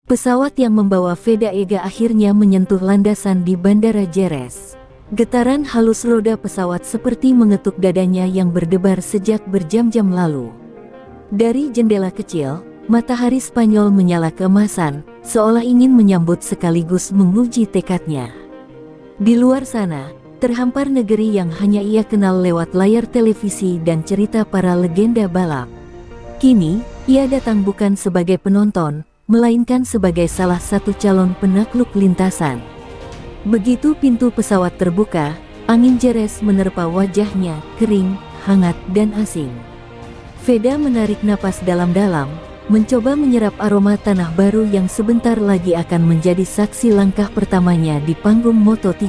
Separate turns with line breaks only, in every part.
Pesawat yang membawa Veda Ega akhirnya menyentuh landasan di Bandara Jerez. Getaran halus roda pesawat seperti mengetuk dadanya yang berdebar sejak berjam-jam lalu. Dari jendela kecil, matahari Spanyol menyala keemasan, seolah ingin menyambut sekaligus menguji tekadnya. Di luar sana, terhampar negeri yang hanya ia kenal lewat layar televisi dan cerita para legenda balap. Kini, ia datang bukan sebagai penonton, melainkan sebagai salah satu calon penakluk lintasan. Begitu pintu pesawat terbuka, angin Jerez menerpa wajahnya, kering, hangat, dan asing. Veda menarik napas dalam-dalam, mencoba menyerap aroma tanah baru yang sebentar lagi akan menjadi saksi langkah pertamanya di panggung Moto3.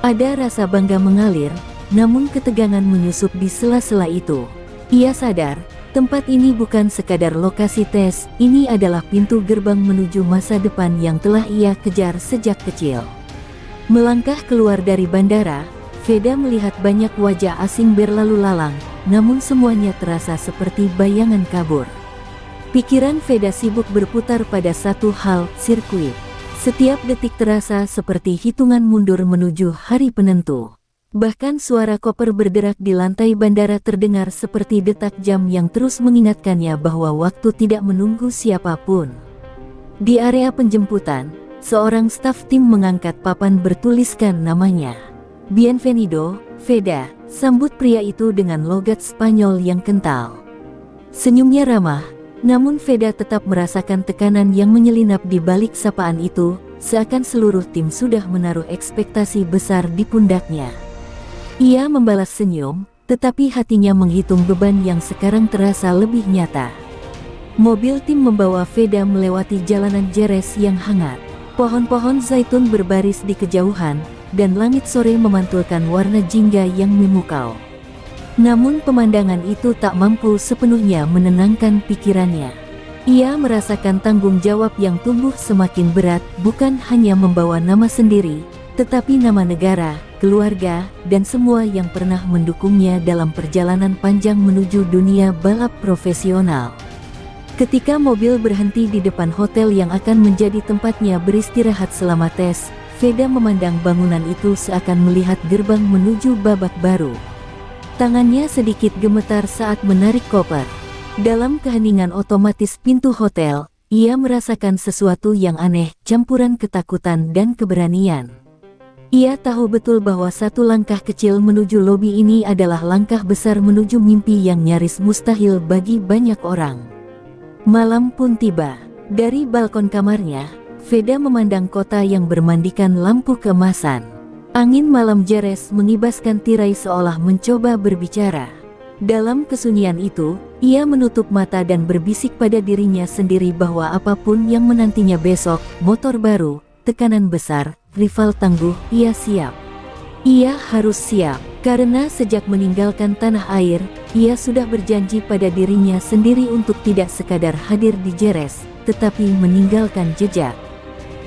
Ada rasa bangga mengalir, namun ketegangan menyusup di sela-sela itu. Ia sadar, tempat ini bukan sekadar lokasi tes, ini adalah pintu gerbang menuju masa depan yang telah ia kejar sejak kecil. Melangkah keluar dari bandara, Veda melihat banyak wajah asing berlalu lalang, namun semuanya terasa seperti bayangan kabur. Pikiran Veda sibuk berputar pada satu hal, sirkuit. Setiap detik terasa seperti hitungan mundur menuju hari penentu. Bahkan suara koper berderak di lantai bandara terdengar seperti detak jam yang terus mengingatkannya bahwa waktu tidak menunggu siapapun. Di area penjemputan, seorang staf tim mengangkat papan bertuliskan namanya. "Bienvenido, Veda," sambut pria itu dengan logat Spanyol yang kental. Senyumnya ramah, namun Veda tetap merasakan tekanan yang menyelinap di balik sapaan itu, seakan seluruh tim sudah menaruh ekspektasi besar di pundaknya. Ia membalas senyum, tetapi hatinya menghitung beban yang sekarang terasa lebih nyata. Mobil tim membawa Veda melewati jalanan Jerez yang hangat. Pohon-pohon zaitun berbaris di kejauhan, dan langit sore memantulkan warna jingga yang memukau. Namun pemandangan itu tak mampu sepenuhnya menenangkan pikirannya. Ia merasakan tanggung jawab yang tumbuh semakin berat, bukan hanya membawa nama sendiri, tetapi nama negara, keluarga, dan semua yang pernah mendukungnya dalam perjalanan panjang menuju dunia balap profesional. Ketika mobil berhenti di depan hotel yang akan menjadi tempatnya beristirahat selama tes, Veda memandang bangunan itu seakan melihat gerbang menuju babak baru. Tangannya sedikit gemetar saat menarik koper. Dalam keheningan otomatis pintu hotel, ia merasakan sesuatu yang aneh, campuran ketakutan dan keberanian. Ia tahu betul bahwa satu langkah kecil menuju lobi ini adalah langkah besar menuju mimpi yang nyaris mustahil bagi banyak orang. Malam pun tiba. Dari balkon kamarnya, Veda memandang kota yang bermandikan lampu keemasan. Angin malam Jerez mengibaskan tirai seolah mencoba berbicara. Dalam kesunyian itu, ia menutup mata dan berbisik pada dirinya sendiri bahwa apapun yang menantinya besok, motor baru, tekanan besar, rival tangguh, ia siap. Ia harus siap, karena sejak meninggalkan tanah air, ia sudah berjanji pada dirinya sendiri untuk tidak sekadar hadir di Jerez, tetapi meninggalkan jejak.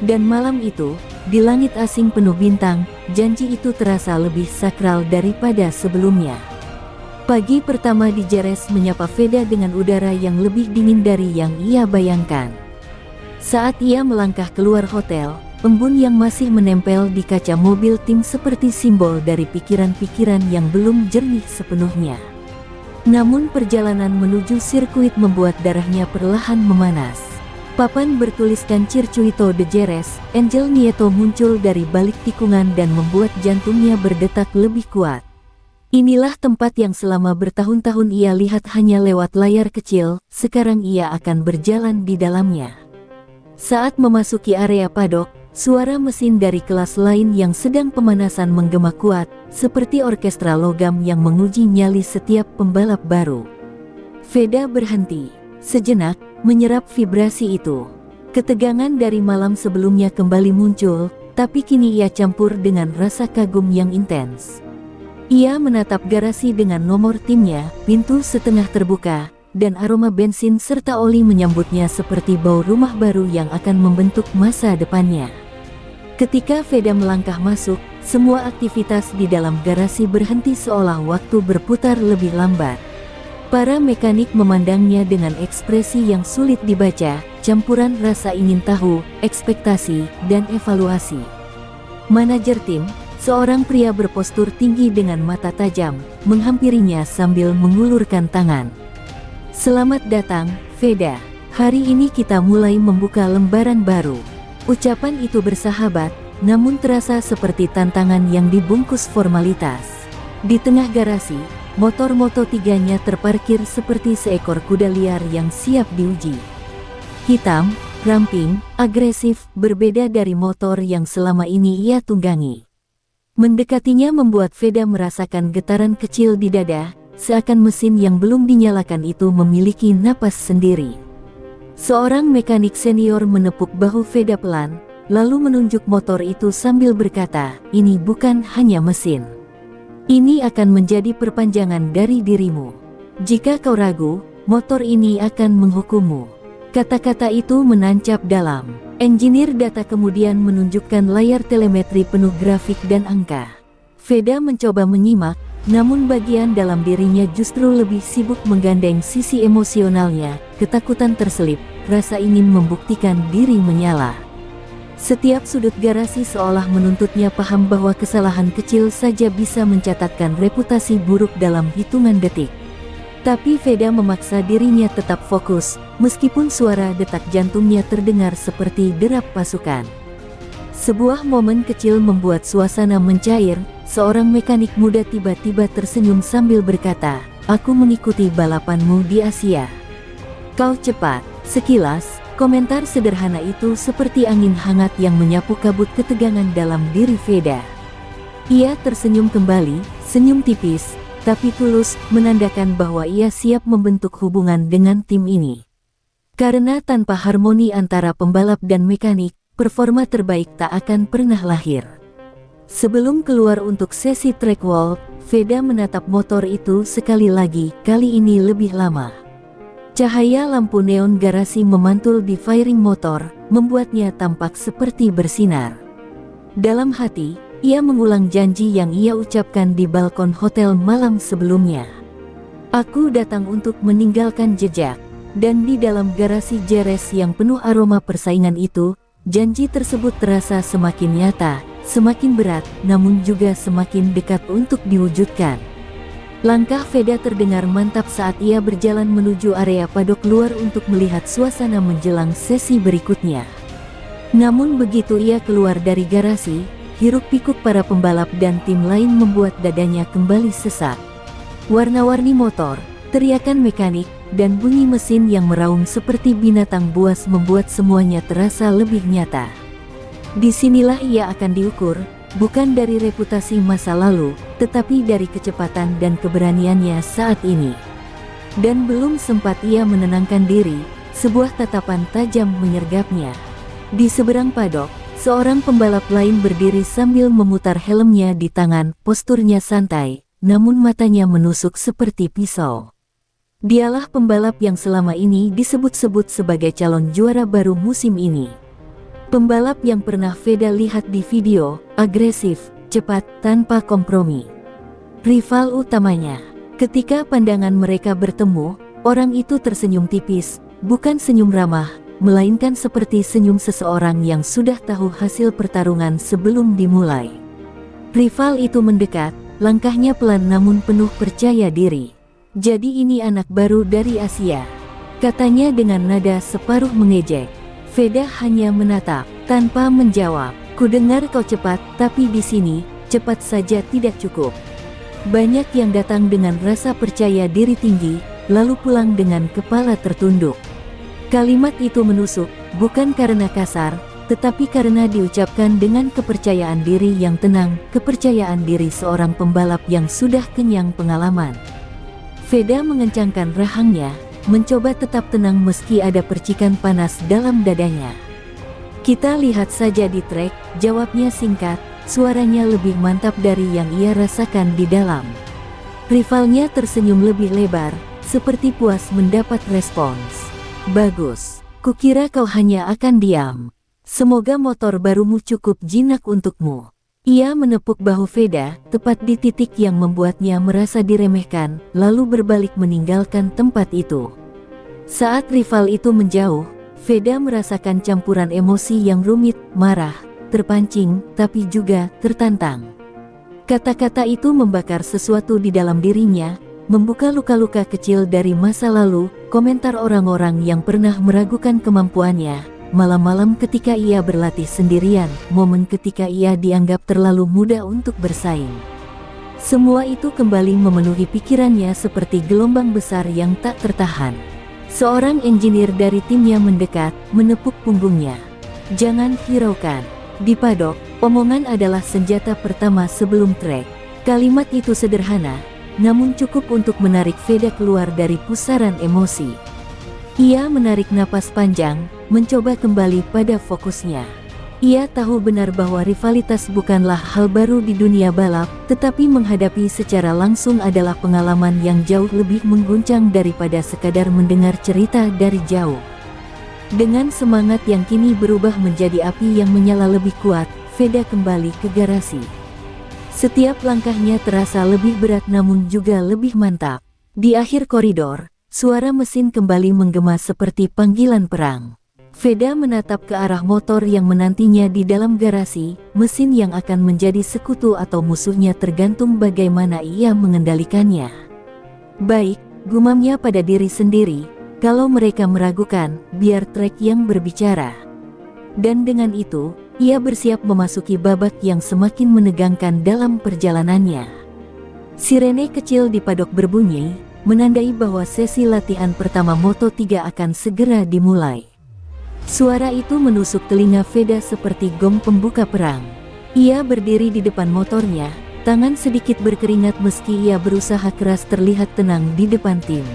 Dan malam itu, di langit asing penuh bintang, janji itu terasa lebih sakral daripada sebelumnya. Pagi pertama di Jerez menyapa Veda dengan udara yang lebih dingin dari yang ia bayangkan. Saat ia melangkah keluar hotel, embun yang masih menempel di kaca mobil tim seperti simbol dari pikiran-pikiran yang belum jernih sepenuhnya. Namun perjalanan menuju sirkuit membuat darahnya perlahan memanas. Papan bertuliskan Circuito de Jerez, Angel Nieto muncul dari balik tikungan dan membuat jantungnya berdetak lebih kuat. Inilah tempat yang selama bertahun-tahun ia lihat hanya lewat layar kecil, sekarang ia akan berjalan di dalamnya. Saat memasuki area paddock, suara mesin dari kelas lain yang sedang pemanasan menggema kuat, seperti orkestra logam yang menguji nyali setiap pembalap baru. Veda berhenti sejenak, menyerap vibrasi itu. Ketegangan dari malam sebelumnya kembali muncul, tapi kini ia campur dengan rasa kagum yang intens. Ia menatap garasi dengan nomor timnya, pintu setengah terbuka, dan aroma bensin serta oli menyambutnya seperti bau rumah baru yang akan membentuk masa depannya. Ketika Veda melangkah masuk, semua aktivitas di dalam garasi berhenti seolah waktu berputar lebih lambat. Para mekanik memandangnya dengan ekspresi yang sulit dibaca, campuran rasa ingin tahu, ekspektasi, dan evaluasi. Manajer tim, seorang pria berpostur tinggi dengan mata tajam, menghampirinya sambil mengulurkan tangan. "Selamat datang, Veda. Hari ini kita mulai membuka lembaran baru." Ucapan itu bersahabat, namun terasa seperti tantangan yang dibungkus formalitas. Di tengah garasi, motor Moto3-nya terparkir seperti seekor kuda liar yang siap diuji. Hitam, ramping, agresif, berbeda dari motor yang selama ini ia tunggangi. Mendekatinya membuat Veda merasakan getaran kecil di dada, seakan mesin yang belum dinyalakan itu memiliki napas sendiri. Seorang mekanik senior menepuk bahu Veda pelan, lalu menunjuk motor itu sambil berkata, "Ini bukan hanya mesin. Ini akan menjadi perpanjangan dari dirimu. Jika kau ragu, motor ini akan menghukummu." Kata-kata itu menancap dalam. Engineer data kemudian menunjukkan layar telemetri penuh grafik dan angka. Veda mencoba menyimak, namun bagian dalam dirinya justru lebih sibuk menggandeng sisi emosionalnya, ketakutan terselip, rasa ingin membuktikan diri menyala. Setiap sudut garasi seolah menuntutnya paham bahwa kesalahan kecil saja bisa mencatatkan reputasi buruk dalam hitungan detik. Tapi Veda memaksa dirinya tetap fokus, meskipun suara detak jantungnya terdengar seperti derap pasukan. Sebuah momen kecil membuat suasana mencair. Seorang mekanik muda tiba-tiba tersenyum sambil berkata, "Aku mengikuti balapanmu di Asia. Kau cepat." Sekilas, komentar sederhana itu seperti angin hangat yang menyapu kabut ketegangan dalam diri Veda. Ia tersenyum kembali, senyum tipis, tapi tulus, menandakan bahwa ia siap membentuk hubungan dengan tim ini. Karena tanpa harmoni antara pembalap dan mekanik, performa terbaik tak akan pernah lahir. Sebelum keluar untuk sesi track walk, Veda menatap motor itu sekali lagi, kali ini lebih lama. Cahaya lampu neon garasi memantul di fairing motor, membuatnya tampak seperti bersinar. Dalam hati, ia mengulang janji yang ia ucapkan di balkon hotel malam sebelumnya. "Aku datang untuk meninggalkan jejak." Dan di dalam garasi Jerez yang penuh aroma persaingan itu, janji tersebut terasa semakin nyata, semakin berat, namun juga semakin dekat untuk diwujudkan. Langkah Veda terdengar mantap saat ia berjalan menuju area padok luar untuk melihat suasana menjelang sesi berikutnya. Namun begitu ia keluar dari garasi, hiruk-pikuk para pembalap dan tim lain membuat dadanya kembali sesak. Warna-warni motor, teriakan mekanik, dan bunyi mesin yang meraung seperti binatang buas membuat semuanya terasa lebih nyata. Disinilah ia akan diukur, bukan dari reputasi masa lalu, tetapi dari kecepatan dan keberaniannya saat ini. Dan belum sempat ia menenangkan diri, sebuah tatapan tajam menyergapnya. Di seberang padok, seorang pembalap lain berdiri sambil memutar helmnya di tangan, posturnya santai, namun matanya menusuk seperti pisau. Dialah pembalap yang selama ini disebut-sebut sebagai calon juara baru musim ini. Pembalap yang pernah Veda lihat di video, agresif, cepat, tanpa kompromi. Rival utamanya. Ketika pandangan mereka bertemu, orang itu tersenyum tipis, bukan senyum ramah, melainkan seperti senyum seseorang yang sudah tahu hasil pertarungan sebelum dimulai. Rival itu mendekat, langkahnya pelan namun penuh percaya diri. "Jadi ini anak baru dari Asia," katanya dengan nada separuh mengejek. Veda hanya menatap, tanpa menjawab. "Ku dengar kau cepat, tapi di sini, cepat saja tidak cukup." Banyak yang datang dengan rasa percaya diri tinggi, lalu pulang dengan kepala tertunduk. Kalimat itu menusuk, bukan karena kasar, tetapi karena diucapkan dengan kepercayaan diri yang tenang, kepercayaan diri seorang pembalap yang sudah kenyang pengalaman. Veda mengencangkan rahangnya, mencoba tetap tenang meski ada percikan panas dalam dadanya. "Kita lihat saja di trek," jawabnya singkat, suaranya lebih mantap dari yang ia rasakan di dalam. Rivalnya tersenyum lebih lebar, seperti puas mendapat respons. "Bagus, kukira kau hanya akan diam. Semoga motor barumu cukup jinak untukmu." Ia menepuk bahu Veda, tepat di titik yang membuatnya merasa diremehkan, lalu berbalik meninggalkan tempat itu. Saat rival itu menjauh, Veda merasakan campuran emosi yang rumit, marah, terpancing, tapi juga tertantang. Kata-kata itu membakar sesuatu di dalam dirinya, membuka luka-luka kecil dari masa lalu, komentar orang-orang yang pernah meragukan kemampuannya, malam-malam ketika ia berlatih sendirian, momen ketika ia dianggap terlalu muda untuk bersaing. Semua itu kembali memenuhi pikirannya seperti gelombang besar yang tak tertahan. Seorang engineer dari timnya mendekat, menepuk punggungnya. "Jangan hiraukan. Di padok, omongan adalah senjata pertama sebelum trek." Kalimat itu sederhana, namun cukup untuk menarik Veda keluar dari pusaran emosi. Ia menarik napas panjang, mencoba kembali pada fokusnya. Ia tahu benar bahwa rivalitas bukanlah hal baru di dunia balap, tetapi menghadapi secara langsung adalah pengalaman yang jauh lebih mengguncang daripada sekadar mendengar cerita dari jauh. Dengan semangat yang kini berubah menjadi api yang menyala lebih kuat, Veda kembali ke garasi. Setiap langkahnya terasa lebih berat namun juga lebih mantap. Di akhir koridor, suara mesin kembali menggema seperti panggilan perang. Veda menatap ke arah motor yang menantinya di dalam garasi, mesin yang akan menjadi sekutu atau musuhnya tergantung bagaimana ia mengendalikannya. "Baik," gumamnya pada diri sendiri, "kalau mereka meragukan, biar trek yang berbicara." Dan dengan itu, ia bersiap memasuki babak yang semakin menegangkan dalam perjalanannya. Sirene kecil di padok berbunyi, menandai bahwa sesi latihan pertama Moto3 akan segera dimulai. Suara itu menusuk telinga Veda seperti gong pembuka perang. Ia berdiri di depan motornya, tangan sedikit berkeringat meski ia berusaha keras terlihat tenang di depan tim.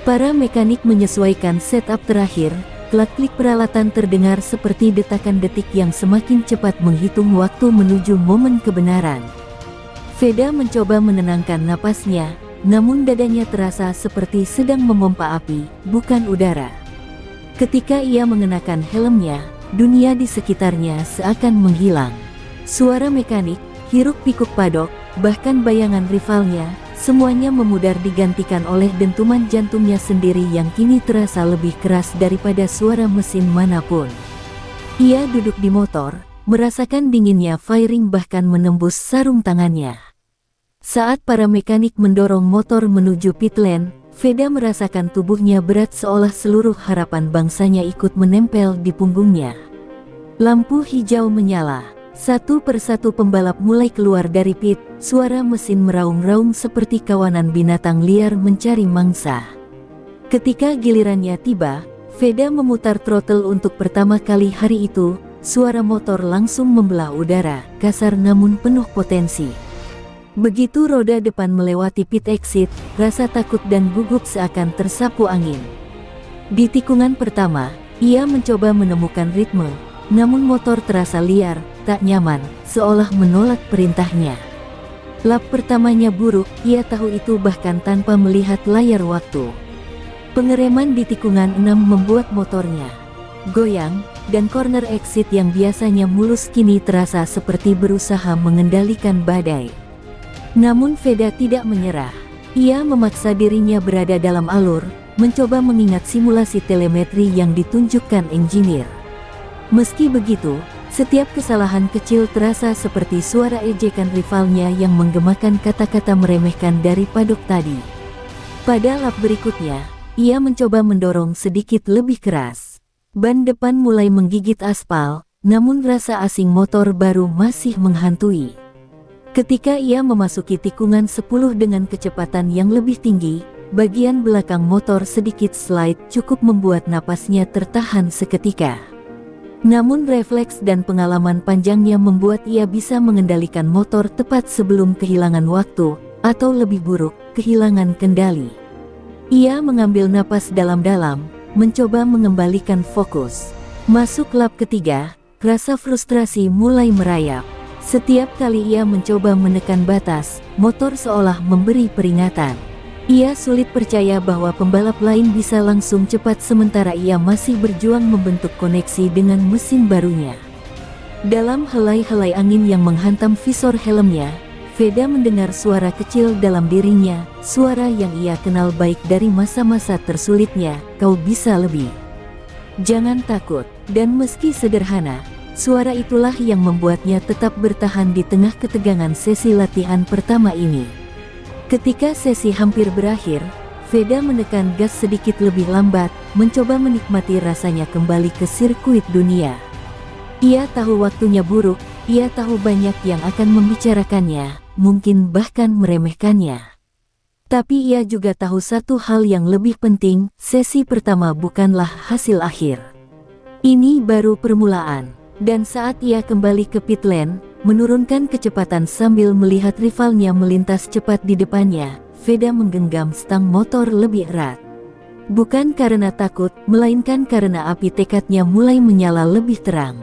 Para mekanik menyesuaikan setup terakhir, klik peralatan terdengar seperti detakan detik yang semakin cepat menghitung waktu menuju momen kebenaran. Veda mencoba menenangkan napasnya, namun dadanya terasa seperti sedang memompa api, bukan udara. Ketika ia mengenakan helmnya, dunia di sekitarnya seakan menghilang. Suara mekanik, hiruk-pikuk padok, bahkan bayangan rivalnya, semuanya memudar digantikan oleh dentuman jantungnya sendiri yang kini terasa lebih keras daripada suara mesin manapun. Ia duduk di motor, merasakan dinginnya fairing bahkan menembus sarung tangannya. Saat para mekanik mendorong motor menuju pit lane, Veda merasakan tubuhnya berat seolah seluruh harapan bangsanya ikut menempel di punggungnya. Lampu hijau menyala. Satu persatu pembalap mulai keluar dari pit, suara mesin meraung-raung seperti kawanan binatang liar mencari mangsa. Ketika gilirannya tiba, Veda memutar throttle untuk pertama kali hari itu, suara motor langsung membelah udara, kasar namun penuh potensi. Begitu roda depan melewati pit exit, rasa takut dan gugup seakan tersapu angin. Di tikungan pertama, ia mencoba menemukan ritme, namun motor terasa liar, tak nyaman, seolah menolak perintahnya. Lap pertamanya buruk, ia tahu itu bahkan tanpa melihat layar waktu. Pengereman di tikungan 6 membuat motornya goyang, dan corner exit yang biasanya mulus kini terasa seperti berusaha mengendalikan badai. Namun Veda tidak menyerah. Ia memaksa dirinya berada dalam alur, mencoba mengingat simulasi telemetri yang ditunjukkan engineer. Meski begitu, setiap kesalahan kecil terasa seperti suara ejekan rivalnya yang menggemakan kata-kata meremehkan dari padok tadi. Pada lap berikutnya, ia mencoba mendorong sedikit lebih keras. Ban depan mulai menggigit aspal, namun rasa asing motor baru masih menghantui. Ketika ia memasuki tikungan 10 dengan kecepatan yang lebih tinggi, bagian belakang motor sedikit slide cukup membuat napasnya tertahan seketika. Namun refleks dan pengalaman panjangnya membuat ia bisa mengendalikan motor tepat sebelum kehilangan waktu, atau lebih buruk, kehilangan kendali. Ia mengambil napas dalam-dalam, mencoba mengembalikan fokus. Masuk lap ketiga, rasa frustrasi mulai merayap. Setiap kali ia mencoba menekan batas, motor seolah memberi peringatan. Ia sulit percaya bahwa pembalap lain bisa langsung cepat sementara ia masih berjuang membentuk koneksi dengan mesin barunya. Dalam helai-helai angin yang menghantam visor helmnya, Veda mendengar suara kecil dalam dirinya, suara yang ia kenal baik dari masa-masa tersulitnya, "Kau bisa lebih." Jangan takut. Dan meski sederhana, suara itulah yang membuatnya tetap bertahan di tengah ketegangan sesi latihan pertama ini. Ketika sesi hampir berakhir, Veda menekan gas sedikit lebih lambat, mencoba menikmati rasanya kembali ke sirkuit dunia. Ia tahu waktunya buruk, ia tahu banyak yang akan membicarakannya, mungkin bahkan meremehkannya. Tapi ia juga tahu satu hal yang lebih penting, sesi pertama bukanlah hasil akhir. Ini baru permulaan. Dan saat ia kembali ke pit lane, menurunkan kecepatan sambil melihat rivalnya melintas cepat di depannya, Veda menggenggam stang motor lebih erat. Bukan karena takut, melainkan karena api tekadnya mulai menyala lebih terang.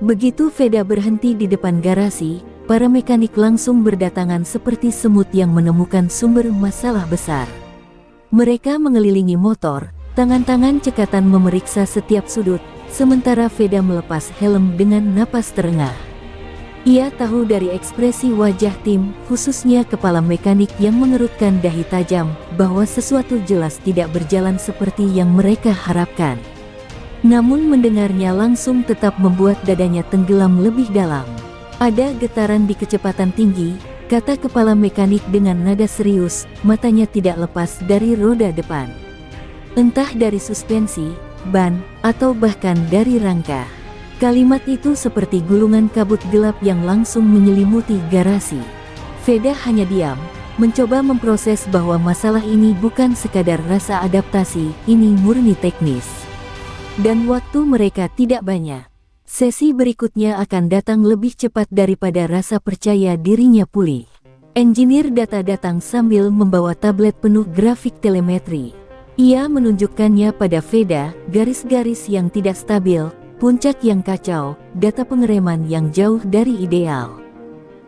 Begitu Veda berhenti di depan garasi, para mekanik langsung berdatangan seperti semut yang menemukan sumber masalah besar. Mereka mengelilingi motor, tangan-tangan cekatan memeriksa setiap sudut, sementara Veda melepas helm dengan napas terengah. Ia tahu dari ekspresi wajah tim, khususnya kepala mekanik yang mengerutkan dahi tajam, bahwa sesuatu jelas tidak berjalan seperti yang mereka harapkan. Namun mendengarnya langsung tetap membuat dadanya tenggelam lebih dalam. Ada getaran di kecepatan tinggi, kata kepala mekanik dengan nada serius, matanya tidak lepas dari roda depan. Entah dari suspensi, ban, atau bahkan dari rangka. Kalimat itu seperti gulungan kabut gelap yang langsung menyelimuti garasi. Veda hanya diam, mencoba memproses bahwa masalah ini bukan sekadar rasa adaptasi, ini murni teknis. Dan waktu mereka tidak banyak. Sesi berikutnya akan datang lebih cepat daripada rasa percaya dirinya pulih. Engineer data datang sambil membawa tablet penuh grafik telemetri. Ia menunjukkannya pada Veda, garis-garis yang tidak stabil, puncak yang kacau, data pengereman yang jauh dari ideal.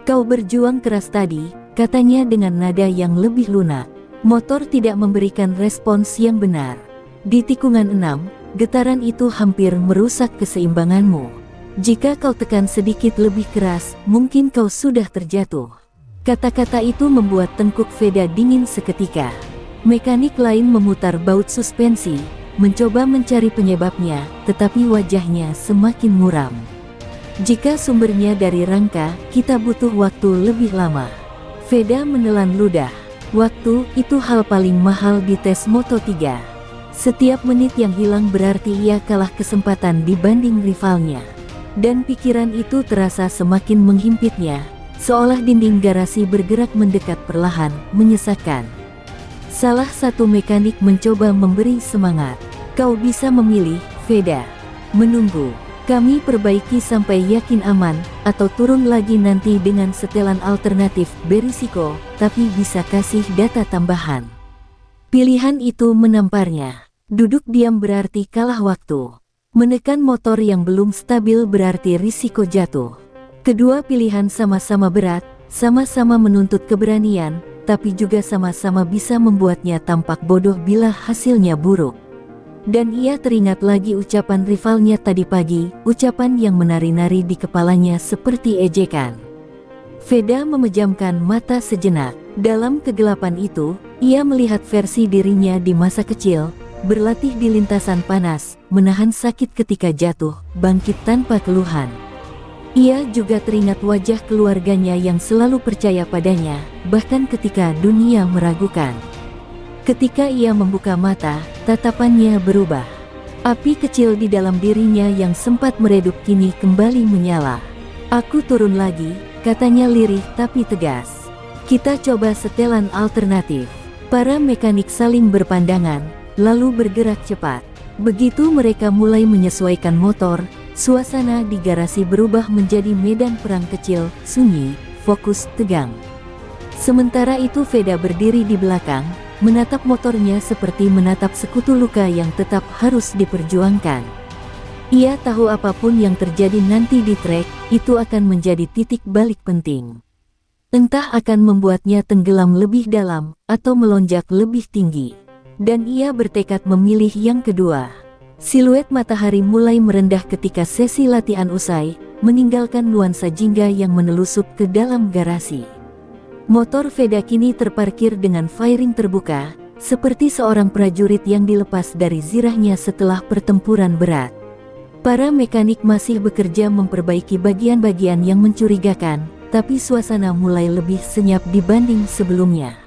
Kau berjuang keras tadi, katanya dengan nada yang lebih lunak. Motor tidak memberikan respons yang benar. Di tikungan 6, getaran itu hampir merusak keseimbanganmu. Jika kau tekan sedikit lebih keras, mungkin kau sudah terjatuh. Kata-kata itu membuat tengkuk Veda dingin seketika. Mekanik lain memutar baut suspensi, mencoba mencari penyebabnya, tetapi wajahnya semakin muram. Jika sumbernya dari rangka, kita butuh waktu lebih lama. Veda menelan ludah. Waktu itu hal paling mahal di tes Moto3. Setiap menit yang hilang berarti ia kalah kesempatan dibanding rivalnya. Dan pikiran itu terasa semakin menghimpitnya, seolah dinding garasi bergerak mendekat perlahan, menyesakkan. Salah satu mekanik mencoba memberi semangat. Kau bisa memilih, Veda. Menunggu. Kami perbaiki sampai yakin aman, atau turun lagi nanti dengan setelan alternatif, berisiko, tapi bisa kasih data tambahan. Pilihan itu menamparnya. Duduk diam berarti kalah waktu. Menekan motor yang belum stabil berarti risiko jatuh. Kedua pilihan sama-sama berat, sama-sama menuntut keberanian, tapi juga sama-sama bisa membuatnya tampak bodoh bila hasilnya buruk. Dan ia teringat lagi ucapan rivalnya tadi pagi, ucapan yang menari-nari di kepalanya seperti ejekan. Veda memejamkan mata sejenak. Dalam kegelapan itu, ia melihat versi dirinya di masa kecil, berlatih di lintasan panas, menahan sakit ketika jatuh, bangkit tanpa keluhan. Ia juga teringat wajah keluarganya yang selalu percaya padanya, bahkan ketika dunia meragukan. Ketika ia membuka mata, tatapannya berubah. Api kecil di dalam dirinya yang sempat meredup kini kembali menyala. Aku turun lagi, katanya lirih tapi tegas. Kita coba setelan alternatif. Para mekanik saling berpandangan, lalu bergerak cepat. Begitu mereka mulai menyesuaikan motor, suasana di garasi berubah menjadi medan perang kecil, sunyi, fokus, tegang. Sementara itu Veda berdiri di belakang, menatap motornya seperti menatap sekutu luka yang tetap harus diperjuangkan. Ia tahu apapun yang terjadi nanti di trek, itu akan menjadi titik balik penting. Entah akan membuatnya tenggelam lebih dalam, atau melonjak lebih tinggi. Dan ia bertekad memilih yang kedua. Siluet matahari mulai merendah ketika sesi latihan usai, meninggalkan nuansa jingga yang menelusup ke dalam garasi. Motor Veda kini terparkir dengan fairing terbuka, seperti seorang prajurit yang dilepas dari zirahnya setelah pertempuran berat. Para mekanik masih bekerja memperbaiki bagian-bagian yang mencurigakan, tapi suasana mulai lebih senyap dibanding sebelumnya.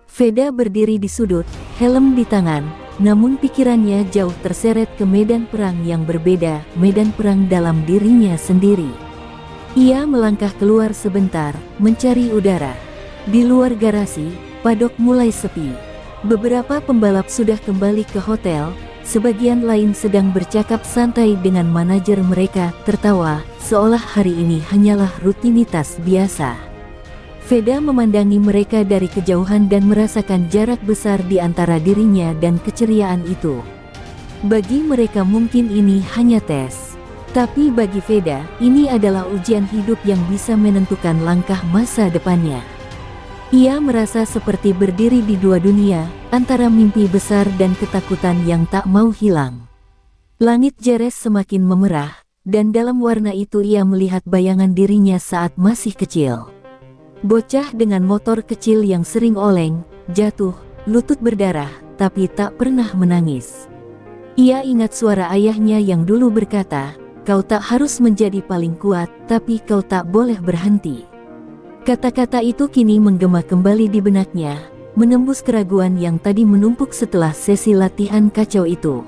Veda berdiri di sudut, helm di tangan, namun pikirannya jauh terseret ke medan perang yang berbeda, medan perang dalam dirinya sendiri. Ia melangkah keluar sebentar, mencari udara. Di luar garasi, paddock mulai sepi. Beberapa pembalap sudah kembali ke hotel, sebagian lain sedang bercakap santai dengan manajer mereka, tertawa, seolah hari ini hanyalah rutinitas biasa. Veda memandangi mereka dari kejauhan dan merasakan jarak besar di antara dirinya dan keceriaan itu. Bagi mereka mungkin ini hanya tes. Tapi bagi Veda, ini adalah ujian hidup yang bisa menentukan langkah masa depannya. Ia merasa seperti berdiri di dua dunia, antara mimpi besar dan ketakutan yang tak mau hilang. Langit Jerez semakin memerah, dan dalam warna itu ia melihat bayangan dirinya saat masih kecil. Bocah dengan motor kecil yang sering oleng, jatuh, lutut berdarah, tapi tak pernah menangis. Ia ingat suara ayahnya yang dulu berkata, "Kau tak harus menjadi paling kuat, tapi kau tak boleh berhenti." Kata-kata itu kini menggema kembali di benaknya, menembus keraguan yang tadi menumpuk setelah sesi latihan kacau itu.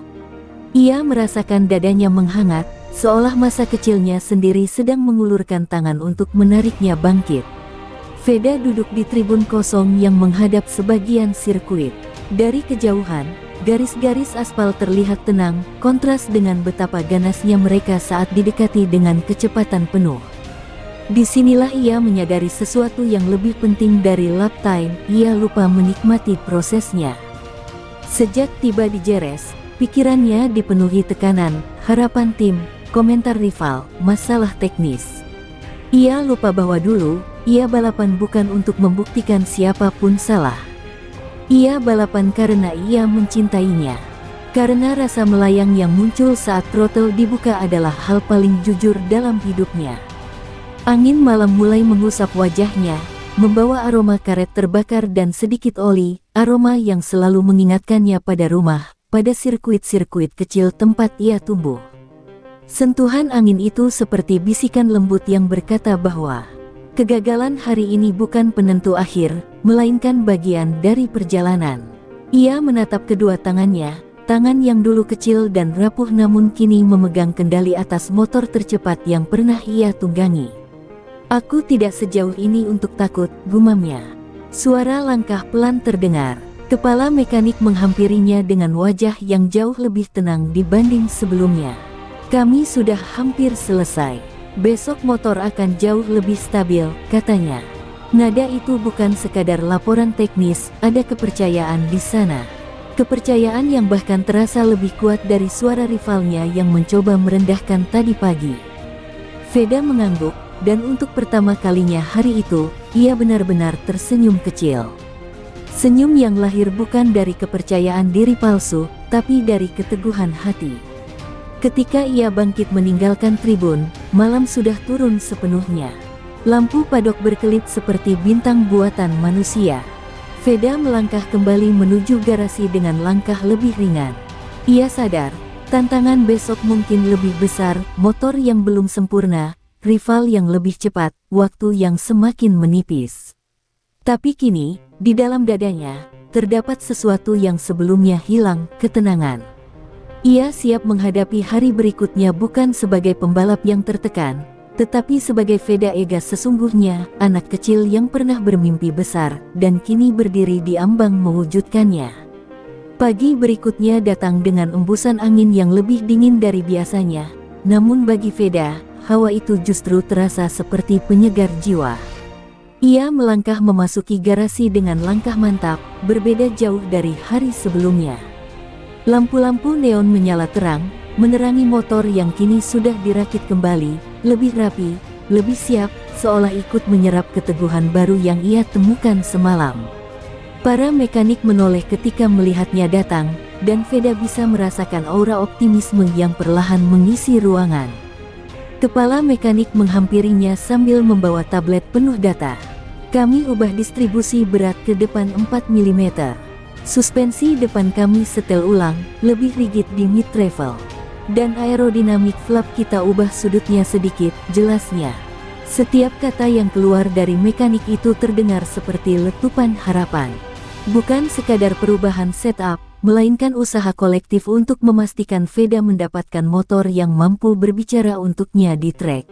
Ia merasakan dadanya menghangat, seolah masa kecilnya sendiri sedang mengulurkan tangan untuk menariknya bangkit. Veda duduk di tribun kosong yang menghadap sebagian sirkuit. Dari kejauhan, garis-garis aspal terlihat tenang, kontras dengan betapa ganasnya mereka saat didekati dengan kecepatan penuh. Disinilah ia menyadari sesuatu yang lebih penting dari lap time, ia lupa menikmati prosesnya. Sejak tiba di Jerez, pikirannya dipenuhi tekanan, harapan tim, komentar rival, masalah teknis. Ia lupa bahwa dulu, ia balapan bukan untuk membuktikan siapapun salah. Ia balapan karena ia mencintainya. Karena rasa melayang yang muncul saat throttle dibuka adalah hal paling jujur dalam hidupnya. Angin malam mulai mengusap wajahnya, membawa aroma karet terbakar dan sedikit oli, aroma yang selalu mengingatkannya pada rumah, pada sirkuit-sirkuit kecil tempat ia tumbuh. Sentuhan angin itu seperti bisikan lembut yang berkata bahwa kegagalan hari ini bukan penentu akhir, melainkan bagian dari perjalanan. Ia menatap kedua tangannya, tangan yang dulu kecil dan rapuh namun kini memegang kendali atas motor tercepat yang pernah ia tunggangi. "Aku tidak sejauh ini untuk takut," gumamnya. Suara langkah pelan terdengar. Kepala mekanik menghampirinya dengan wajah yang jauh lebih tenang dibanding sebelumnya. "Kami sudah hampir selesai. Besok motor akan jauh lebih stabil," katanya. Nada itu bukan sekadar laporan teknis, ada kepercayaan di sana. Kepercayaan yang bahkan terasa lebih kuat dari suara rivalnya yang mencoba merendahkan tadi pagi. Veda mengangguk, dan untuk pertama kalinya hari itu, ia benar-benar tersenyum kecil. Senyum yang lahir bukan dari kepercayaan diri palsu, tapi dari keteguhan hati. Ketika ia bangkit meninggalkan tribun, malam sudah turun sepenuhnya. Lampu paddock berkelip seperti bintang buatan manusia. Veda melangkah kembali menuju garasi dengan langkah lebih ringan. Ia sadar, tantangan besok mungkin lebih besar, motor yang belum sempurna, rival yang lebih cepat, waktu yang semakin menipis. Tapi kini, di dalam dadanya, terdapat sesuatu yang sebelumnya hilang, ketenangan. Ia siap menghadapi hari berikutnya bukan sebagai pembalap yang tertekan, tetapi sebagai Veda Ega sesungguhnya, anak kecil yang pernah bermimpi besar, dan kini berdiri di ambang mewujudkannya. Pagi berikutnya datang dengan embusan angin yang lebih dingin dari biasanya, namun bagi Veda, hawa itu justru terasa seperti penyegar jiwa. Ia melangkah memasuki garasi dengan langkah mantap, berbeda jauh dari hari sebelumnya. Lampu-lampu neon menyala terang, menerangi motor yang kini sudah dirakit kembali, lebih rapi, lebih siap, seolah ikut menyerap keteguhan baru yang ia temukan semalam. Para mekanik menoleh ketika melihatnya datang, dan Veda bisa merasakan aura optimisme yang perlahan mengisi ruangan. Kepala mekanik menghampirinya sambil membawa tablet penuh data. "Kami ubah distribusi berat ke depan 4 mm. Suspensi depan kami setel ulang, lebih rigid di mid-travel. Dan aerodinamik flap kita ubah sudutnya sedikit, jelasnya. Setiap kata yang keluar dari mekanik itu terdengar seperti letupan harapan. Bukan sekadar perubahan setup, melainkan usaha kolektif untuk memastikan Veda mendapatkan motor yang mampu berbicara untuknya di trek.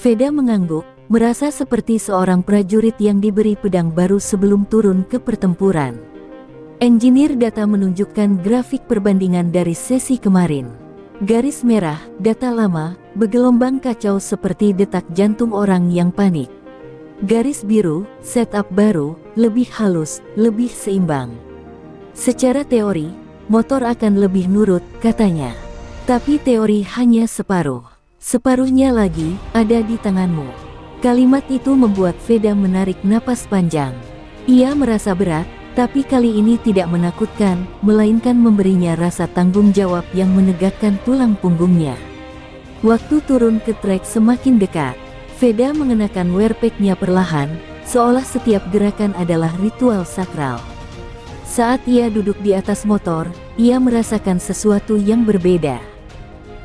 Veda mengangguk, merasa seperti seorang prajurit yang diberi pedang baru sebelum turun ke pertempuran. Engineer data menunjukkan grafik perbandingan dari sesi kemarin. Garis merah, data lama, bergelombang kacau seperti detak jantung orang yang panik. Garis biru, setup baru, lebih halus, lebih seimbang. Secara teori, motor akan lebih nurut, katanya. Tapi teori hanya separuh. Separuhnya lagi, ada di tanganmu. Kalimat itu membuat Veda menarik napas panjang. Ia merasa berat, tapi kali ini tidak menakutkan, melainkan memberinya rasa tanggung jawab yang menegakkan tulang punggungnya. Waktu turun ke trek semakin dekat. Veda mengenakan wearpack-nya perlahan, seolah setiap gerakan adalah ritual sakral. Saat ia duduk di atas motor, ia merasakan sesuatu yang berbeda.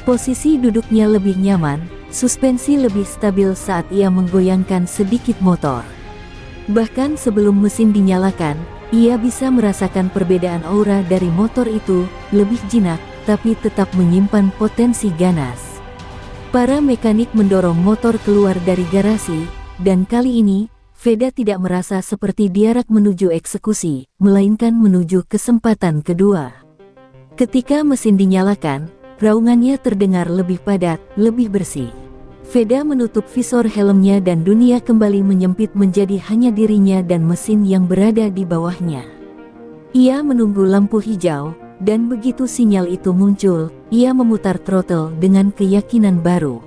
Posisi duduknya lebih nyaman, suspensi lebih stabil saat ia menggoyangkan sedikit motor. Bahkan sebelum mesin dinyalakan, ia bisa merasakan perbedaan aura dari motor itu, lebih jinak, tapi tetap menyimpan potensi ganas. Para mekanik mendorong motor keluar dari garasi, dan kali ini, Veda tidak merasa seperti diarak menuju eksekusi, melainkan menuju kesempatan kedua. Ketika mesin dinyalakan, raungannya terdengar lebih padat, lebih bersih. Veda menutup visor helmnya dan dunia kembali menyempit menjadi hanya dirinya dan mesin yang berada di bawahnya. Ia menunggu lampu hijau, dan begitu sinyal itu muncul, ia memutar throttle dengan keyakinan baru.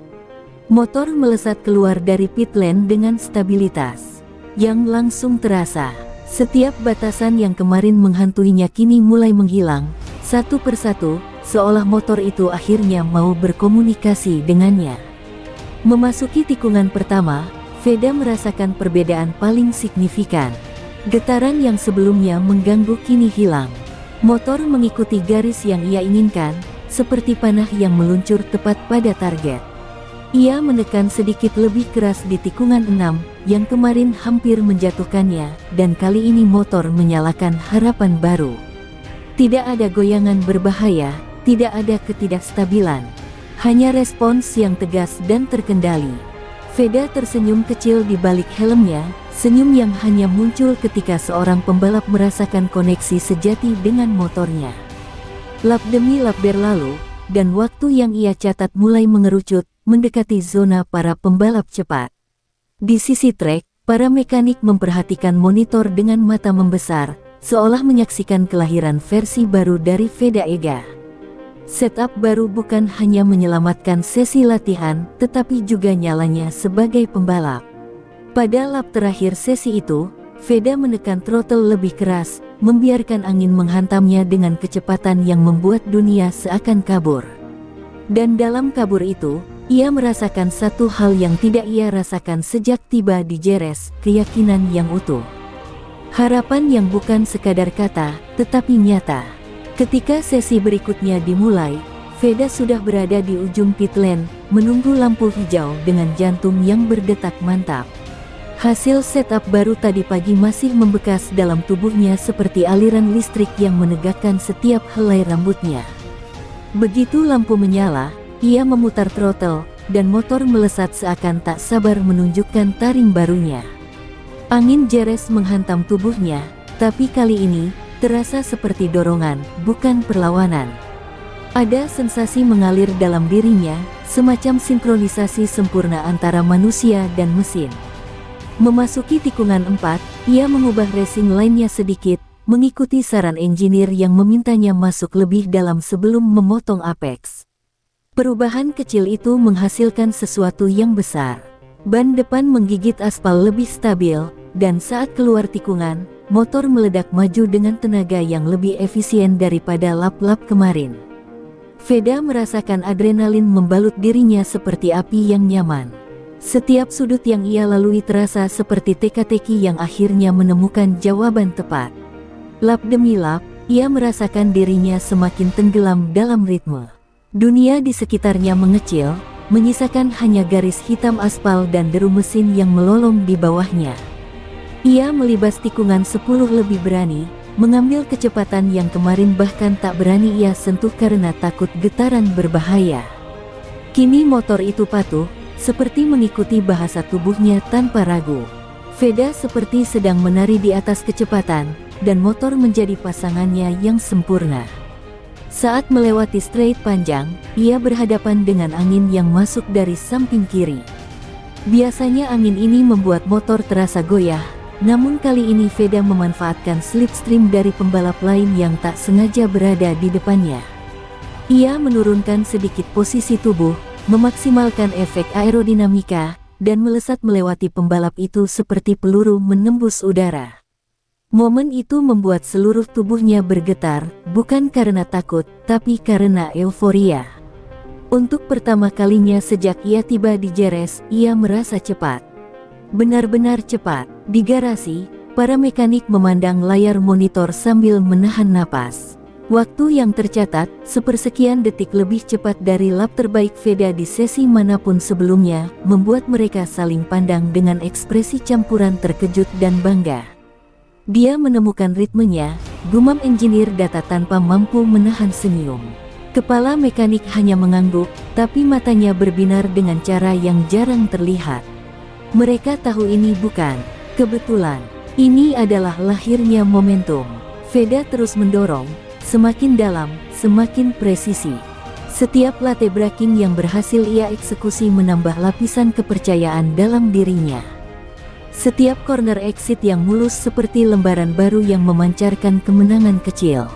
Motor melesat keluar dari pit lane dengan stabilitas yang langsung terasa. Setiap batasan yang kemarin menghantuinya kini mulai menghilang, satu persatu, seolah motor itu akhirnya mau berkomunikasi dengannya. Memasuki tikungan pertama, Veda merasakan perbedaan paling signifikan. Getaran yang sebelumnya mengganggu kini hilang. Motor mengikuti garis yang ia inginkan, seperti panah yang meluncur tepat pada target. Ia menekan sedikit lebih keras di tikungan 6, yang kemarin hampir menjatuhkannya, dan kali ini motor menyalakan harapan baru. Tidak ada goyangan berbahaya, tidak ada ketidakstabilan. Hanya respons yang tegas dan terkendali. Veda tersenyum kecil di balik helmnya, senyum yang hanya muncul ketika seorang pembalap merasakan koneksi sejati dengan motornya. Lap demi lap berlalu, dan waktu yang ia catat mulai mengerucut, mendekati zona para pembalap cepat. Di sisi trek, para mekanik memperhatikan monitor dengan mata membesar, seolah menyaksikan kelahiran versi baru dari Veda Ega. Setup baru bukan hanya menyelamatkan sesi latihan, tetapi juga nyalanya sebagai pembalap. Pada lap terakhir sesi itu, Veda menekan throttle lebih keras, membiarkan angin menghantamnya dengan kecepatan yang membuat dunia seakan kabur. Dan dalam kabur itu, ia merasakan satu hal yang tidak ia rasakan sejak tiba di Jerez, keyakinan yang utuh. Harapan yang bukan sekadar kata, tetapi nyata. Ketika sesi berikutnya dimulai, Veda sudah berada di ujung pit lane, menunggu lampu hijau dengan jantung yang berdetak mantap. Hasil setup baru tadi pagi masih membekas dalam tubuhnya seperti aliran listrik yang menegakkan setiap helai rambutnya. Begitu lampu menyala, ia memutar throttle, dan motor melesat seakan tak sabar menunjukkan taring barunya. Angin Jerez menghantam tubuhnya, tapi kali ini, terasa seperti dorongan, bukan perlawanan. Ada sensasi mengalir dalam dirinya, semacam sinkronisasi sempurna antara manusia dan mesin. Memasuki tikungan 4, ia mengubah racing line-nya sedikit, mengikuti saran engineer yang memintanya masuk lebih dalam sebelum memotong apex. Perubahan kecil itu menghasilkan sesuatu yang besar. Ban depan menggigit aspal lebih stabil, dan saat keluar tikungan, motor meledak maju dengan tenaga yang lebih efisien daripada lap-lap kemarin. Veda merasakan adrenalin membalut dirinya seperti api yang nyaman. Setiap sudut yang ia lalui terasa seperti teka-teki yang akhirnya menemukan jawaban tepat. Lap demi lap, ia merasakan dirinya semakin tenggelam dalam ritme. Dunia di sekitarnya mengecil, menyisakan hanya garis hitam aspal dan deru mesin yang melolong di bawahnya. Ia melibas tikungan 10 lebih berani, mengambil kecepatan yang kemarin bahkan tak berani ia sentuh karena takut getaran berbahaya. Kini motor itu patuh, seperti mengikuti bahasa tubuhnya tanpa ragu. Veda seperti sedang menari di atas kecepatan, dan motor menjadi pasangannya yang sempurna. Saat melewati straight panjang, ia berhadapan dengan angin yang masuk dari samping kiri. Biasanya angin ini membuat motor terasa goyah, namun kali ini Veda memanfaatkan slipstream dari pembalap lain yang tak sengaja berada di depannya. Ia menurunkan sedikit posisi tubuh, memaksimalkan efek aerodinamika, dan melesat melewati pembalap itu seperti peluru menembus udara. Momen itu membuat seluruh tubuhnya bergetar, bukan karena takut, tapi karena euforia. Untuk pertama kalinya sejak ia tiba di Jerez, ia merasa cepat. Benar-benar cepat. Di garasi, para mekanik memandang layar monitor sambil menahan napas. Waktu yang tercatat, sepersekian detik lebih cepat dari lap terbaik Veda di sesi manapun sebelumnya, membuat mereka saling pandang dengan ekspresi campuran terkejut dan bangga. Dia menemukan ritmenya, gumam engineer data tanpa mampu menahan senyum. Kepala mekanik hanya mengangguk, tapi matanya berbinar dengan cara yang jarang terlihat. Mereka tahu ini bukan kebetulan. Ini adalah lahirnya momentum. Veda terus mendorong, semakin dalam, semakin presisi. Setiap latte braking yang berhasil ia eksekusi menambah lapisan kepercayaan dalam dirinya. Setiap corner exit yang mulus seperti lembaran baru yang memancarkan kemenangan kecil.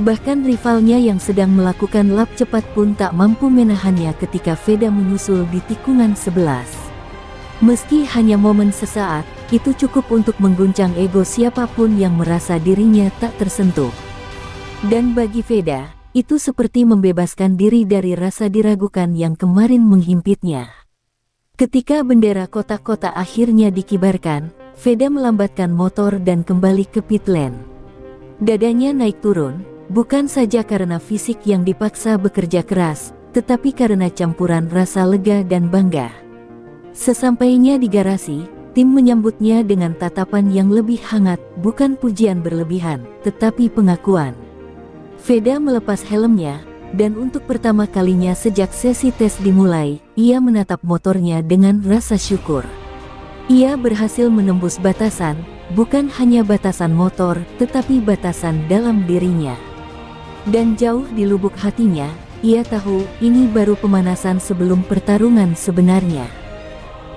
Bahkan rivalnya yang sedang melakukan lap cepat pun tak mampu menahannya ketika Veda menyusul di tikungan 11. Meski hanya momen sesaat, itu cukup untuk mengguncang ego siapapun yang merasa dirinya tak tersentuh. Dan bagi Veda, itu seperti membebaskan diri dari rasa diragukan yang kemarin menghimpitnya. Ketika bendera kotak-kotak akhirnya dikibarkan, Veda melambatkan motor dan kembali ke pit lane. Dadanya naik turun, bukan saja karena fisik yang dipaksa bekerja keras, tetapi karena campuran rasa lega dan bangga. Sesampainya di garasi, tim menyambutnya dengan tatapan yang lebih hangat, bukan pujian berlebihan, tetapi pengakuan. Veda melepas helmnya, dan untuk pertama kalinya sejak sesi tes dimulai, ia menatap motornya dengan rasa syukur. Ia berhasil menembus batasan, bukan hanya batasan motor, tetapi batasan dalam dirinya. Dan jauh di lubuk hatinya, ia tahu ini baru pemanasan sebelum pertarungan sebenarnya.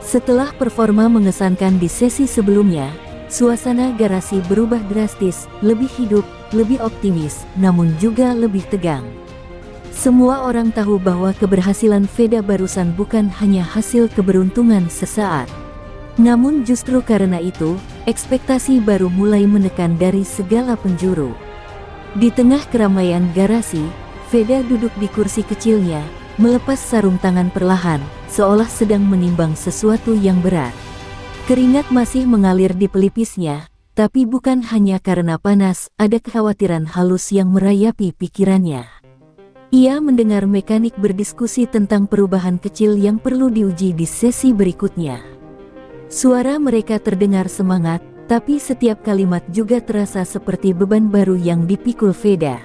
Setelah performa mengesankan di sesi sebelumnya, suasana garasi berubah drastis, lebih hidup, lebih optimis, namun juga lebih tegang. Semua orang tahu bahwa keberhasilan Veda barusan bukan hanya hasil keberuntungan sesaat. Namun justru karena itu, ekspektasi baru mulai menekan dari segala penjuru. Di tengah keramaian garasi, Veda duduk di kursi kecilnya, melepas sarung tangan perlahan, seolah sedang menimbang sesuatu yang berat. Keringat masih mengalir di pelipisnya, tapi bukan hanya karena panas, ada kekhawatiran halus yang merayapi pikirannya. Ia mendengar mekanik berdiskusi tentang perubahan kecil yang perlu diuji di sesi berikutnya. Suara mereka terdengar semangat, tapi setiap kalimat juga terasa seperti beban baru yang dipikul Veda.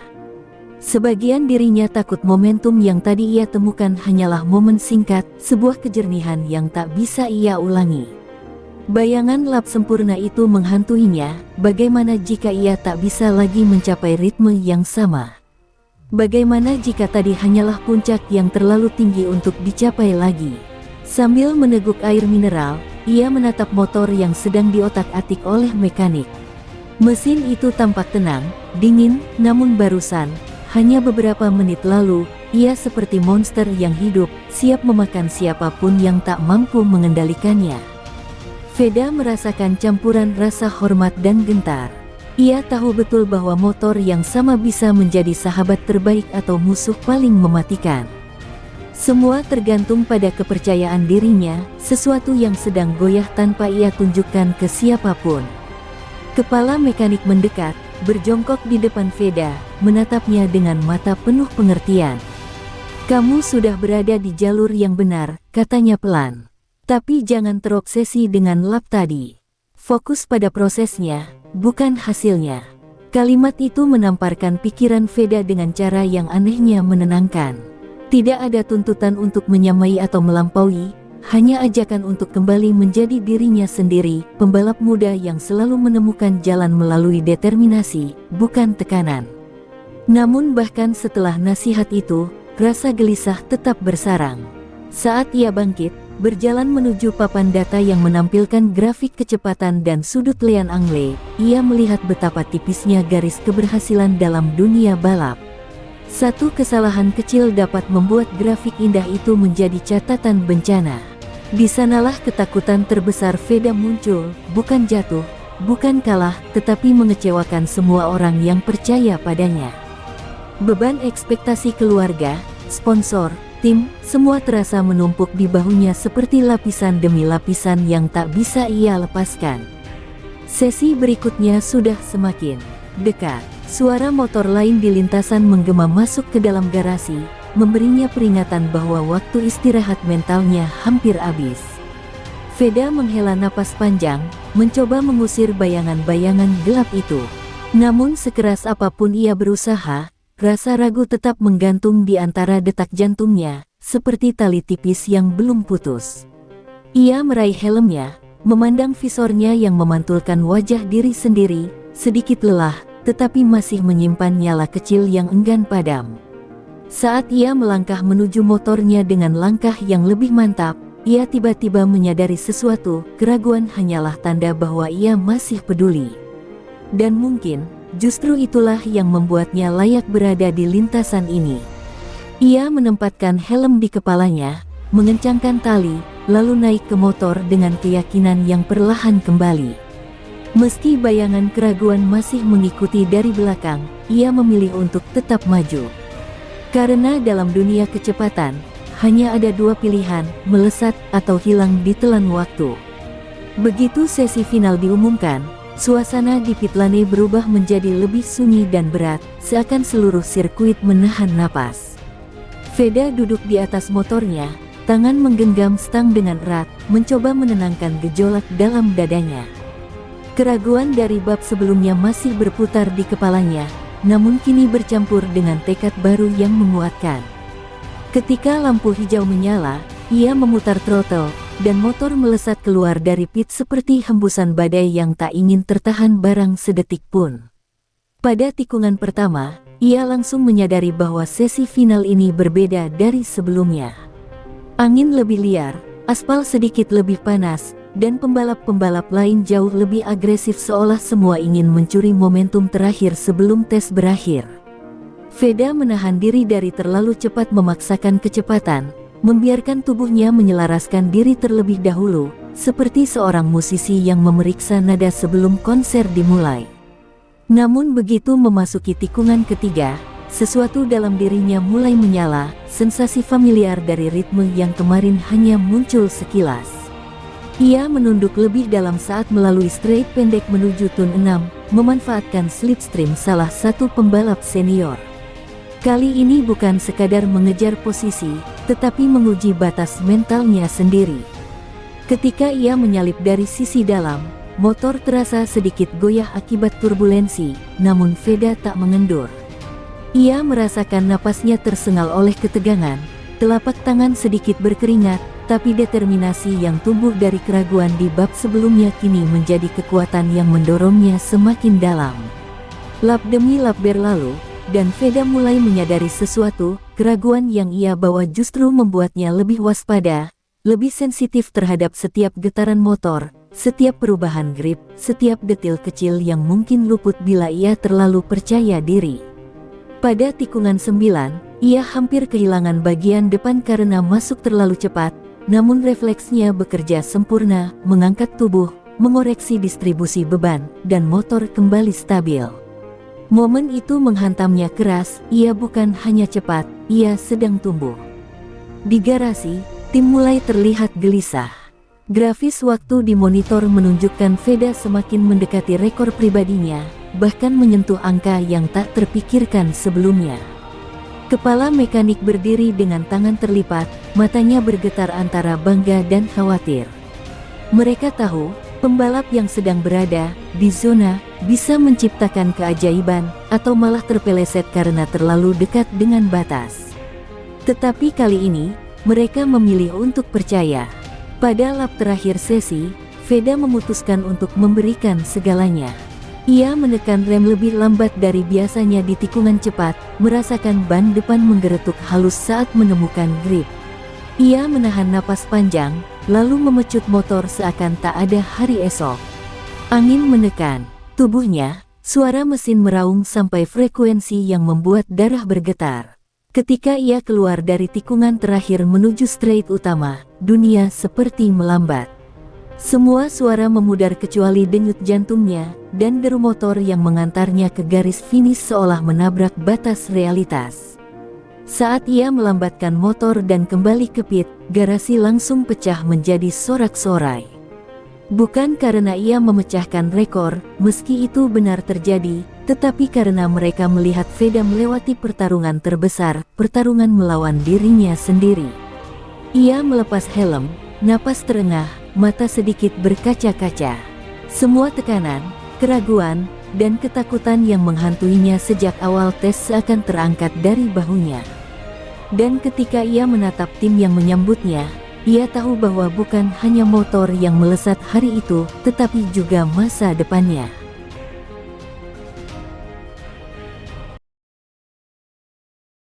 Sebagian dirinya takut momentum yang tadi ia temukan hanyalah momen singkat, sebuah kejernihan yang tak bisa ia ulangi. Bayangan lap sempurna itu menghantuinya, bagaimana jika ia tak bisa lagi mencapai ritme yang sama? Bagaimana jika tadi hanyalah puncak yang terlalu tinggi untuk dicapai lagi? Sambil meneguk air mineral, ia menatap motor yang sedang diotak-atik oleh mekanik. Mesin itu tampak tenang, dingin, namun barusan, hanya beberapa menit lalu, ia seperti monster yang hidup, siap memakan siapapun yang tak mampu mengendalikannya. Veda merasakan campuran rasa hormat dan gentar. Ia tahu betul bahwa motor yang sama bisa menjadi sahabat terbaik atau musuh paling mematikan. Semua tergantung pada kepercayaan dirinya, sesuatu yang sedang goyah tanpa ia tunjukkan ke siapapun. Kepala mekanik mendekat, berjongkok di depan Veda, menatapnya dengan mata penuh pengertian. "Kamu sudah berada di jalur yang benar," katanya pelan. "Tapi jangan terobsesi dengan lap tadi. Fokus pada prosesnya, bukan hasilnya." Kalimat itu menamparkan pikiran Veda dengan cara yang anehnya menenangkan. Tidak ada tuntutan untuk menyamai atau melampaui, hanya ajakan untuk kembali menjadi dirinya sendiri, pembalap muda yang selalu menemukan jalan melalui determinasi, bukan tekanan. Namun bahkan setelah nasihat itu, rasa gelisah tetap bersarang. Saat ia bangkit, berjalan menuju papan data yang menampilkan grafik kecepatan dan sudut Leon Angle, ia melihat betapa tipisnya garis keberhasilan dalam dunia balap. Satu kesalahan kecil dapat membuat grafik indah itu menjadi catatan bencana. Di sanalah ketakutan terbesar Veda muncul, bukan jatuh, bukan kalah, tetapi mengecewakan semua orang yang percaya padanya. Beban ekspektasi keluarga, sponsor, tim, semua terasa menumpuk di bahunya seperti lapisan demi lapisan yang tak bisa ia lepaskan. Sesi berikutnya sudah semakin dekat. Suara motor lain di lintasan menggema masuk ke dalam garasi, memberinya peringatan bahwa waktu istirahat mentalnya hampir habis. Veda menghela napas panjang, mencoba mengusir bayangan-bayangan gelap itu. Namun sekeras apapun ia berusaha, rasa ragu tetap menggantung di antara detak jantungnya, seperti tali tipis yang belum putus. Ia meraih helmnya, memandang visornya yang memantulkan wajah diri sendiri, sedikit lelah, tetapi masih menyimpan nyala kecil yang enggan padam. Saat ia melangkah menuju motornya dengan langkah yang lebih mantap, ia tiba-tiba menyadari sesuatu, keraguan hanyalah tanda bahwa ia masih peduli. Dan mungkin, justru itulah yang membuatnya layak berada di lintasan ini. Ia menempatkan helm di kepalanya, mengencangkan tali, lalu naik ke motor dengan keyakinan yang perlahan kembali. Meski bayangan keraguan masih mengikuti dari belakang, ia memilih untuk tetap maju. Karena dalam dunia kecepatan, hanya ada dua pilihan, melesat atau hilang ditelan waktu. Begitu sesi final diumumkan, suasana di pit lane berubah menjadi lebih sunyi dan berat, seakan seluruh sirkuit menahan napas. Veda duduk di atas motornya, tangan menggenggam stang dengan erat, mencoba menenangkan gejolak dalam dadanya. Keraguan dari bab sebelumnya masih berputar di kepalanya, namun kini bercampur dengan tekad baru yang menguatkan. Ketika lampu hijau menyala, ia memutar throttle, dan motor melesat keluar dari pit seperti hembusan badai yang tak ingin tertahan barang sedetik pun. Pada tikungan pertama, ia langsung menyadari bahwa sesi final ini berbeda dari sebelumnya. Angin lebih liar, aspal sedikit lebih panas, dan pembalap-pembalap lain jauh lebih agresif seolah semua ingin mencuri momentum terakhir sebelum tes berakhir. Veda menahan diri dari terlalu cepat memaksakan kecepatan, membiarkan tubuhnya menyelaraskan diri terlebih dahulu, seperti seorang musisi yang memeriksa nada sebelum konser dimulai. Namun begitu memasuki tikungan ketiga, sesuatu dalam dirinya mulai menyala, sensasi familiar dari ritme yang kemarin hanya muncul sekilas. Ia menunduk lebih dalam saat melalui straight pendek menuju turn 6, memanfaatkan slipstream salah satu pembalap senior. Kali ini bukan sekadar mengejar posisi, tetapi menguji batas mentalnya sendiri. Ketika ia menyalip dari sisi dalam, motor terasa sedikit goyah akibat turbulensi, namun Veda tak mengendur. Ia merasakan napasnya tersengal oleh ketegangan, telapak tangan sedikit berkeringat, tapi determinasi yang tumbuh dari keraguan di bab sebelumnya kini menjadi kekuatan yang mendorongnya semakin dalam. Lap demi lap berlalu, dan Veda mulai menyadari sesuatu, keraguan yang ia bawa justru membuatnya lebih waspada, lebih sensitif terhadap setiap getaran motor, setiap perubahan grip, setiap detil kecil yang mungkin luput bila ia terlalu percaya diri. Pada tikungan 9, ia hampir kehilangan bagian depan karena masuk terlalu cepat, namun refleksnya bekerja sempurna, mengangkat tubuh, mengoreksi distribusi beban, dan motor kembali stabil. Momen itu menghantamnya keras, ia bukan hanya cepat, ia sedang tumbuh. Di garasi, tim mulai terlihat gelisah. Grafis waktu di monitor menunjukkan Veda semakin mendekati rekor pribadinya, bahkan menyentuh angka yang tak terpikirkan sebelumnya. Kepala mekanik berdiri dengan tangan terlipat, matanya bergetar antara bangga dan khawatir. Mereka tahu, pembalap yang sedang berada di zona bisa menciptakan keajaiban, atau malah terpeleset karena terlalu dekat dengan batas. Tetapi kali ini, mereka memilih untuk percaya. Pada lap terakhir sesi, Veda memutuskan untuk memberikan segalanya. Ia menekan rem lebih lambat dari biasanya di tikungan cepat, merasakan ban depan menggeretuk halus saat menemukan grip. Ia menahan napas panjang, lalu memecut motor seakan tak ada hari esok. Angin menekan tubuhnya, suara mesin meraung sampai frekuensi yang membuat darah bergetar. Ketika ia keluar dari tikungan terakhir menuju straight utama, dunia seperti melambat. Semua suara memudar kecuali denyut jantungnya, dan deru motor yang mengantarnya ke garis finish seolah menabrak batas realitas. Saat ia melambatkan motor dan kembali ke pit, garasi langsung pecah menjadi sorak-sorai. Bukan karena ia memecahkan rekor, meski itu benar terjadi, tetapi karena mereka melihat Veda melewati pertarungan terbesar, pertarungan melawan dirinya sendiri. Ia melepas helm, napas terengah, mata sedikit berkaca-kaca. Semua tekanan, keraguan, dan ketakutan yang menghantuinya sejak awal tes seakan terangkat dari bahunya. Dan ketika ia menatap tim yang menyambutnya, ia tahu bahwa bukan hanya motor yang melesat hari itu, tetapi juga masa depannya.